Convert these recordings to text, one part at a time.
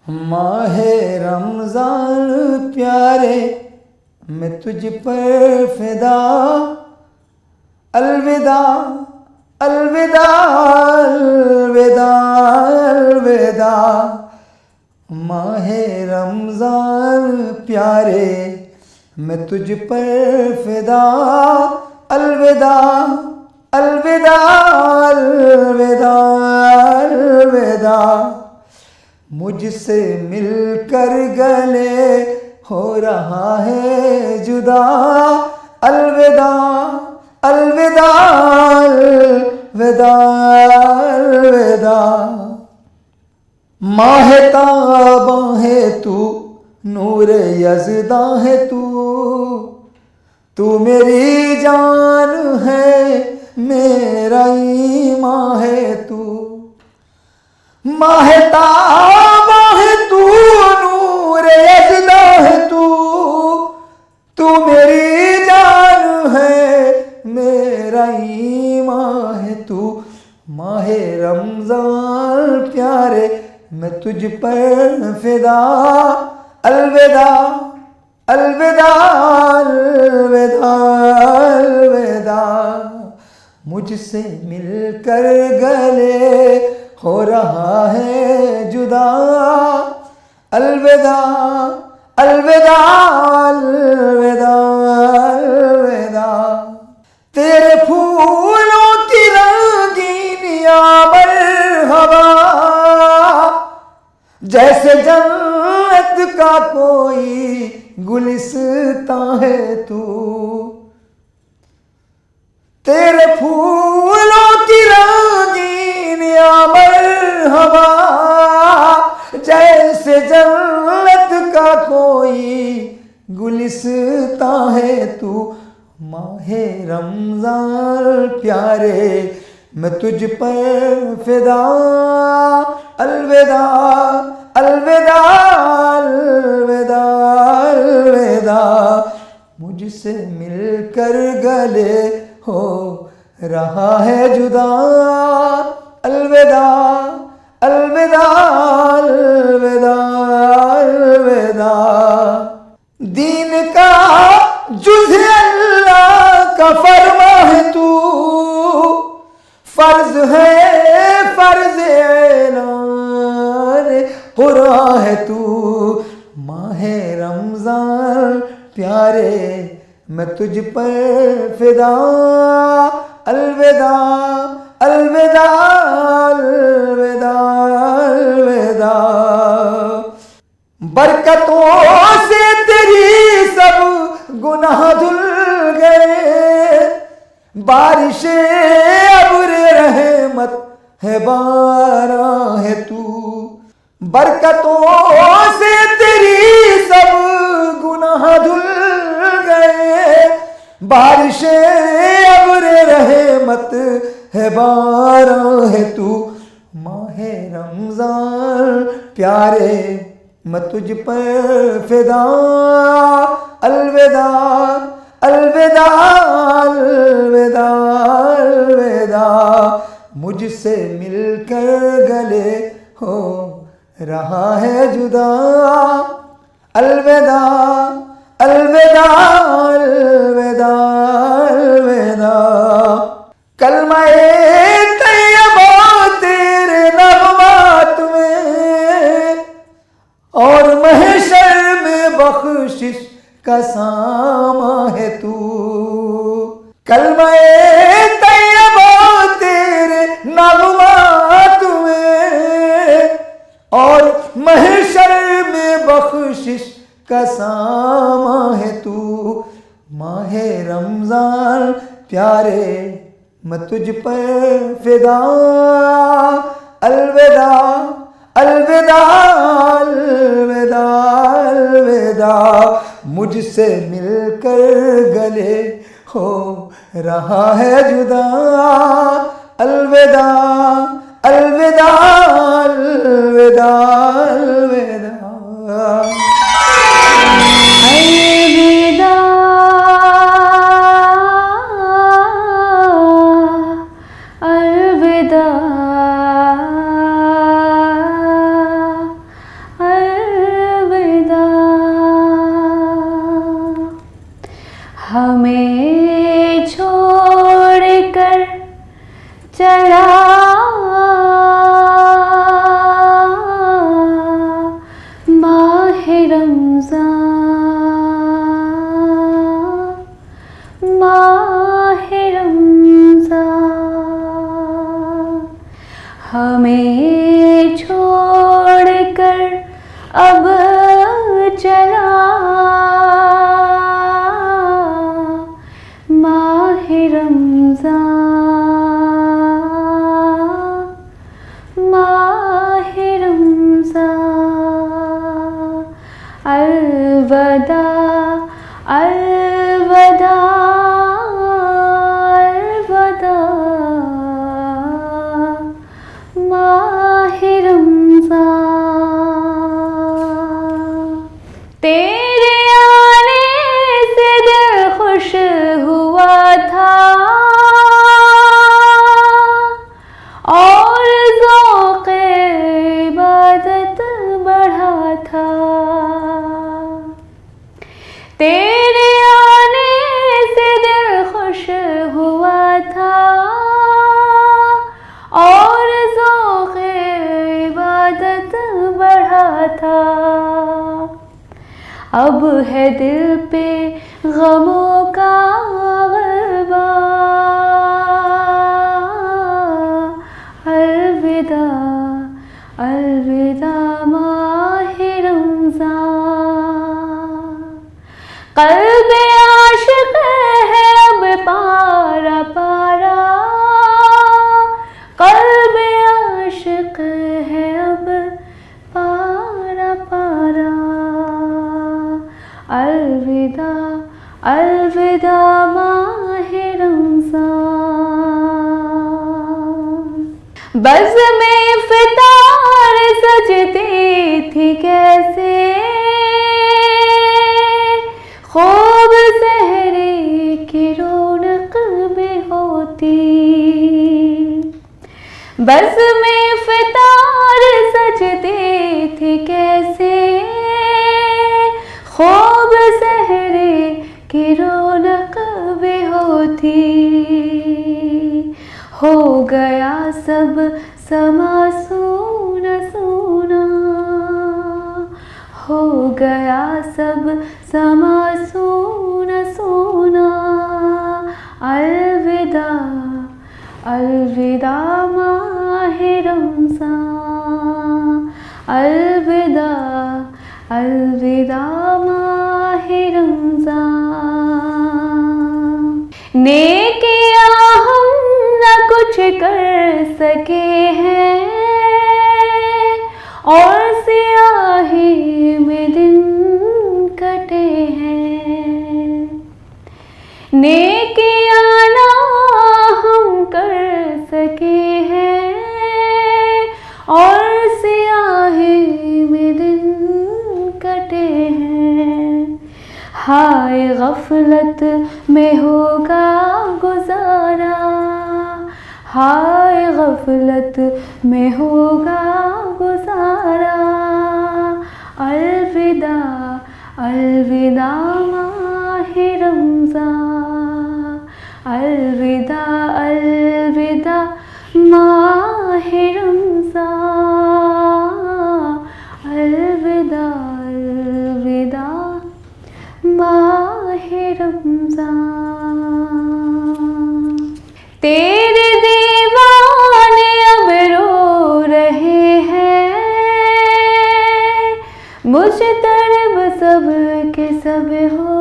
माहे रमजान प्यारे मैं तुझ पर फिदा, अलविदा अलविदा अलविदा अलविदा। माहे रमजान प्यारे मैं तुझ पर फिदा, अलविदा अलविदा अलविदा अलविदा। मुझसे मिलकर गले हो रहा है जुदा, अलविदा अलविदा अलविदा अलविदा। माह ताबा है तू, नूर यज़दा है तू मेरी जान है, मेरा ईमान है तू। माह ताबा है तू, नूर यज़दा है तू मेरी जान है, मेरा ईमान है तू। माहे रमजान प्यारे मैं तुझ पर फिदा, अलविदा अलविदा अलविदा अलविदा। मुझसे मिलकर गले हो रहा है जुदा, अलविदा अलविदा अलविदा अलविदा। तेरे फूलों की रंगीनियां मरहबा, जैसे जन्नत का कोई गुलिस्तां है तू। तेरे फूलों की रंगीनियां मरहबा, जैसे जन्नत का कोई गुलिस्तां है तू। माहे रमजान प्यारे मैं तुझ पर फिदा, अलविदा अलविदा अलविदा अलविदा। मुझसे मिलकर गले हो रहा है जुदा, अलविदा अलविदा अलविदा अलविदा। दीन का जुज़े अल्लाह का फरमा है तू, फर्ज है फर्ज ऐलान कुरान है तू। माहे रमजान प्यारे मैं तुझ पर फिदा, अलविदा अलविदा अलविदा अलविदा। बरकतों से तेरी सब गुनाह धुल गए, बारिशें अब्र रहमत है बारां है तू। बरकतों से तेरी सब गुनाह धुल गए, बारिशें अब्र रहमत है बारां है तू। माहे रमजान प्यारे मैं तुझ पर फिदा, अलविदा अलविदा अलविदा अलविदा। मुझसे मिलकर गले हो रहा है जुदा, अलविदा अलविदा अलविदा अलविदा। कलमा-ए तैयबा तेरे नग़्मात में, और महशर में बख्शिश का सामा है तू। कलमा-ए तैयबा तेरे नग़्मात में, और महशर में बख्शिश का सामा है तू। माहे रमजान प्यारे मैं तुझ पर फिदा, अलविदा अलविदा अलविदा अलविदा। मुझसे मिलकर गले हो रहा है जुदा, अलविदा अलविदा अलविदा अलविदा। अलविदा अलविदा अब चला माहे रमज़ान, माहे रमज़ान। अलविदा अलविदा अलविदा माहे रमज़ान। तेरे आने से दिल खुश हुआ था और ज़ौक़े इबादत बढ़ा था। तेरे आने से दिल खुश हुआ था और ज़ौक़े इबादत बढ़ा था। अब है दिल पे गमों का ग़लबा, अलविदा अलविदा माहे रमज़ान। क़ल्बे आशिक़ है अब पारा पारा, क़ल्बे आशिक़ है अब पारा पारा। अलविदा अलविदा माहे रमज़ान। बज़ में इफ़्तार सजती थी कैसे, खूब सहरी की रौनक भी होती। बज़ में इफ़्तार सजती थी कैसे, खूब सहरी की रौनक भी होती। हो गया सब समा सूना सूना, हो गया सब समा सूना सूना। अलविदा अलविदा माहे रमज़ान, अलविदा अलविदा माहे रमज़ान। नेकियां हम न कुछ कर सके हैं और सियाही में दिन कटे हैं। नेकियां ना हम कर सके हैं और सियाही में दिन कटे हैं। हाय गफलत में होगा गुजारा, हाय गफलत में होगा गुजारा। अलविदा अलविदा माहे रमज़ान, अलविदा अलविदा माहे रमज़ान। अलविदा अलविदा माहे रमज़ान। तेरे दीवाने अब रो रहे हैं, मुश्तरब सब के सब हो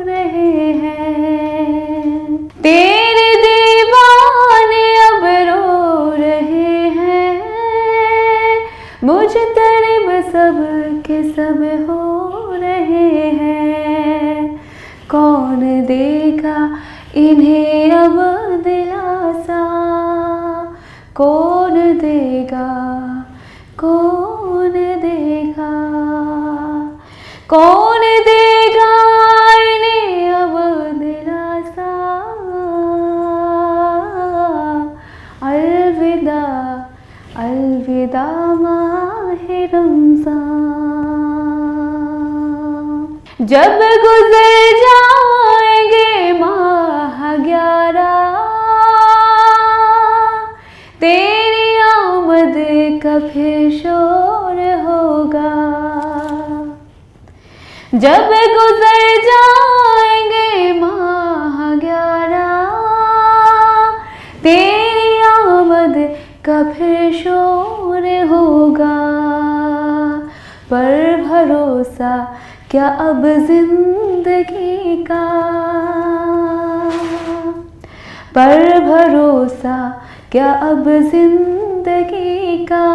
रहे हैं। तेरे दीवाने अब रो रहे हैं, मुश्तरब सब के सब हो रहे हैं। कौन देगा इन्हें अब दिलासा, कौन देगा कौन देगा, कौन देगा इन्हें अब दिलासा। अलविदा अलविदा माहे रमज़ान। जब गुज़र जाएंगे माह 11, तेरी आमद का फिर शोर होगा। जब गुज़र जाएंगे माह 11, तेरी आमद का फिर शोर होगा। पर भरोसा क्या अब जिंदगी का, पर भरोसा क्या अब जिंदगी का।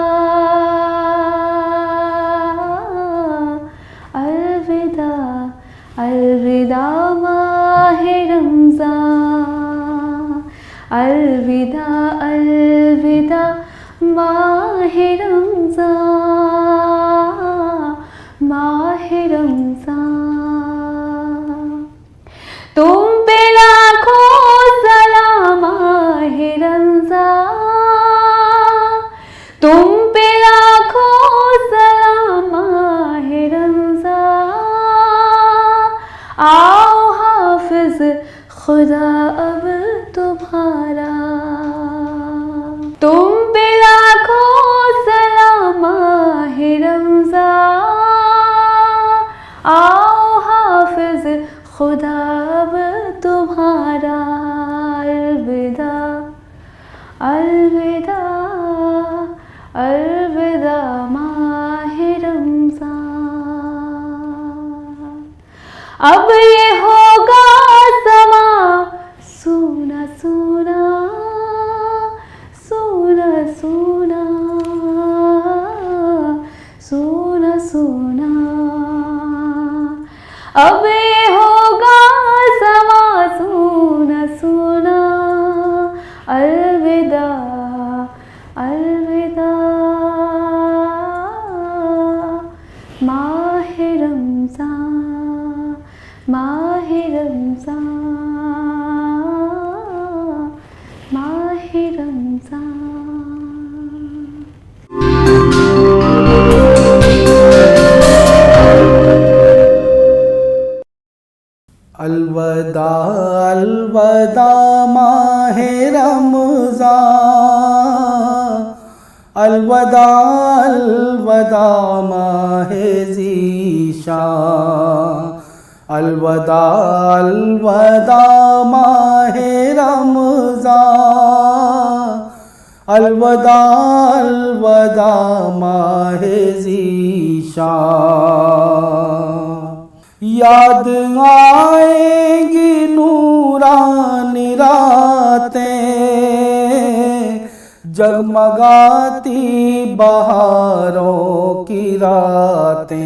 अलविदा अलविदा माहे रमज़ान, अलविदा अलविदा माहे रमज़ान, माहे रमज़ान। तुम पे लाखों सलाम माहे रमज़ान, तुम पे लाखों सलाम माहे रमज़ान। आओ हाफिज खुदा अब तुम्हारा, तुम पे लाखों सलाम माहे रमज़ान। आओ हाफिज खुदा अब तुम्हारा। अलविदा अलविदा अलविदा माहे रमज़ान। अब ये होगा समा सूना सूना, सूना सूना, सूना सूना। अब ये होगा समा सूना सूना। अलविदा अलविदा माहे रमज़ान, माहे रमज़ान, माहे रमज़ान। अलविदा अलविदा माहे रमज़ान, अलविदा अलविदा माहे ज़ीशान, अलविदा अलविदा माहे रमज़ान, अलविदा अलविदा माहे ज़ीशान। याद आएगी नूरानी रातें, जगमगाती बहारों की रातें।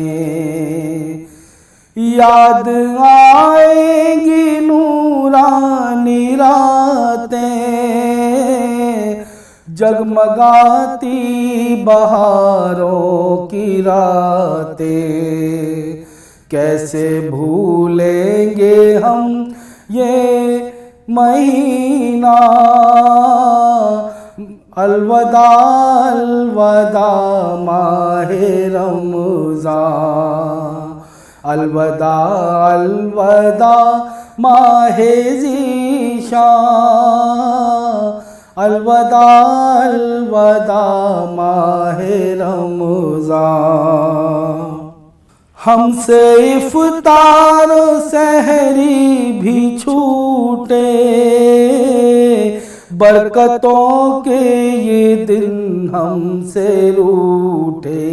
याद आएगी नूरानी रातें, जगमगाती बहारों की रातें। कैसे भूलेंगे हम ये महीना। अलविदा अलविदा माहे रमज़ान, अलविदा अलविदा माहे ज़ीशान, अलविदा अलविदा माहे रमज़ान। हमसे इफ्तार सहरी भी छूटे, बरकतों के ये दिन हमसे रूठे।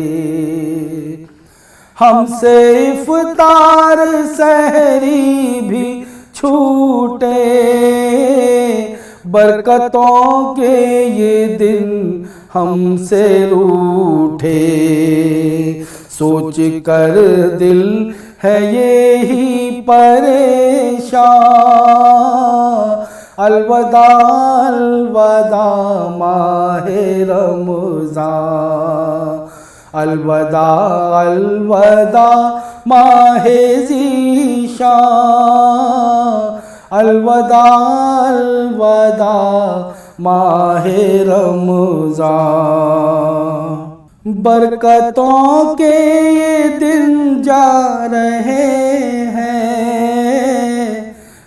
हमसे इफ्तार सहरी भी छूटे, बरकतों के ये दिन हमसे रूठे। सोच कर दिल है यही परेशान। अलविदा अलविदा माहे रमज़ान, अलविदा अलविदा माहे ज़ीशान, अलविदा अलविदा माहे रमज़ान। बरकतों के ये दिन जा रहे हैं,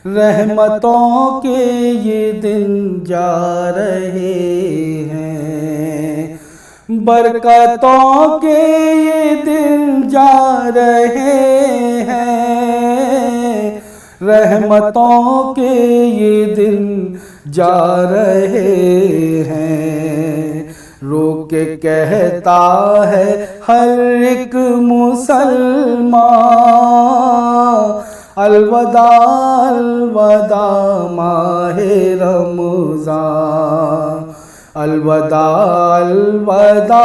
रहमतों के ये दिन जा रहे हैं। बरकतों के ये दिन जा रहे हैं, रहमतों के ये दिन जा रहे हैं। रोक के कहता है हर एक मुसलमान, अलविदा अलविदा माहे रमज़ान, अलविदा अलविदा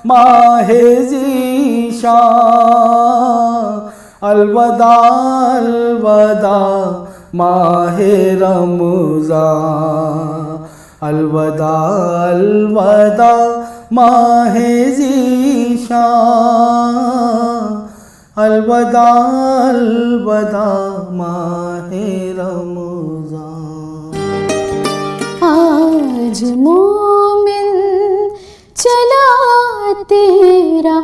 माहे ज़ीशान, अलविदा अलविदा माहे रमज़ान, अलविदा अलविदा माहे ज़ीशान, अलविदा अलविदा माहे रमज़ान। आज मोमिन चला तेरा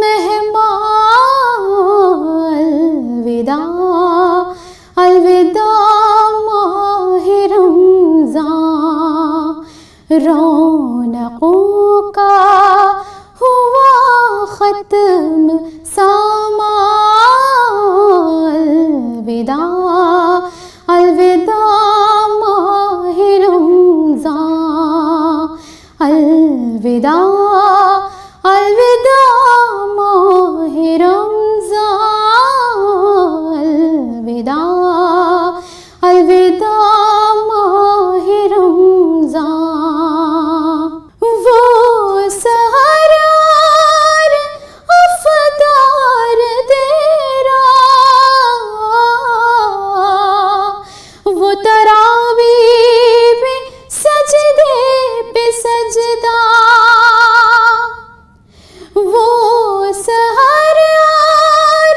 मेहमान, अलविदा अलविदा माहे रमज़ान, रौनकों का हुआ ख़त्म सामान, अलविदा अलविदा माहे रमज़ान, अलविदा अलविदा माहे रमज़ान, अलविदा अलविदा माहे रमज़ान। वो सहरार अफ़तार तेरा, वो तरावीह में सजदे पे सजदा, वो सहरार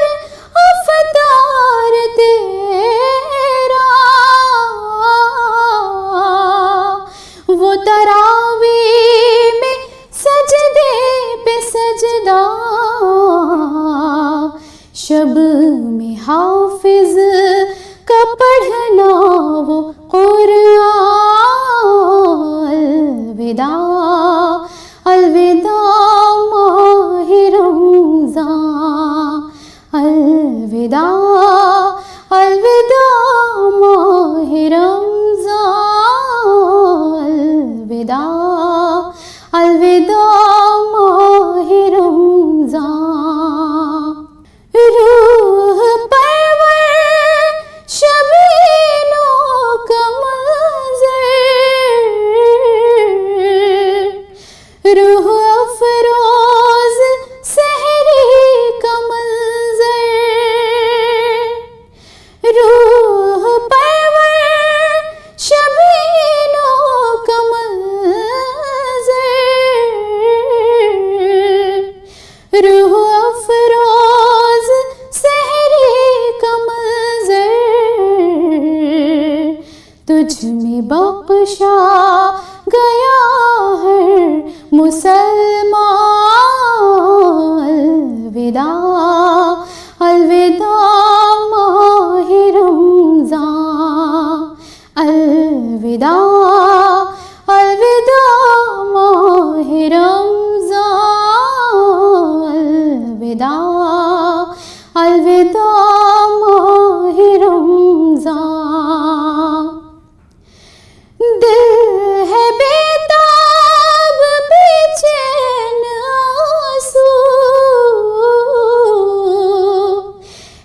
अफ़तार तेरा, वो तरावीह में सजदे पे सजदा, शब में हाफिज का पढ़ना वो कुरान, अलविदा अलविदा माहे रमज़ान, अलविदा अलविदा माहे रमज़ान, अलविदा अलविदा माहे रमज़ान। रूह परवर शबीनो का मंज़र, रूह अफरोज़ सहरी का मंज़र, रूह परवर शबीनो का मंज़र, रूह अफरोज़ सहरी का मंज़र, तुझ में बख्शा गया है मुसलमान, अलविदा अलविदा माहे रमज़ान, अलविदा अलविदा माहे रमज़ान, अलविदा अलविदा माहे रमज़ान। दिल है बेताब बेचैन आंसू,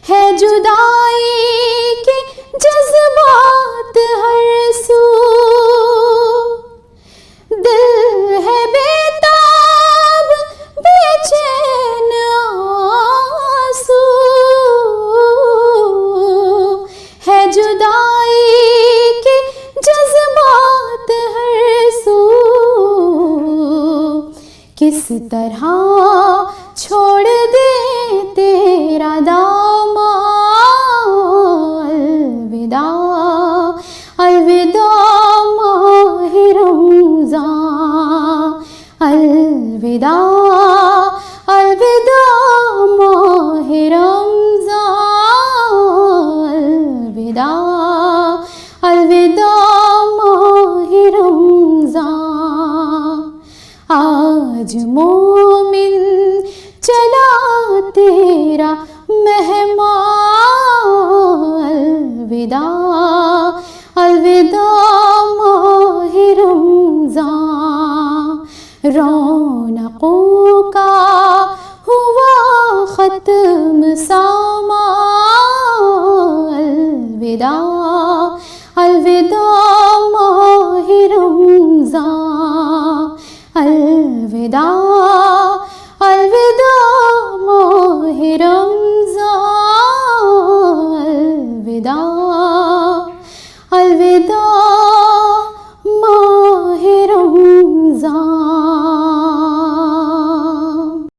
है जुदाई के जज्बात हर सू, दिल है बेताब बेचैन आंसू, है जुदाई के जज्बात हर सू, किस तरह छोड़ दे तेरा दामन, अलविदा अलविदा माहे रमज़ान, अलविदा अलविदा माहे रमज़ान, अलविदा अलविदा माहे रमज़ान। आज सा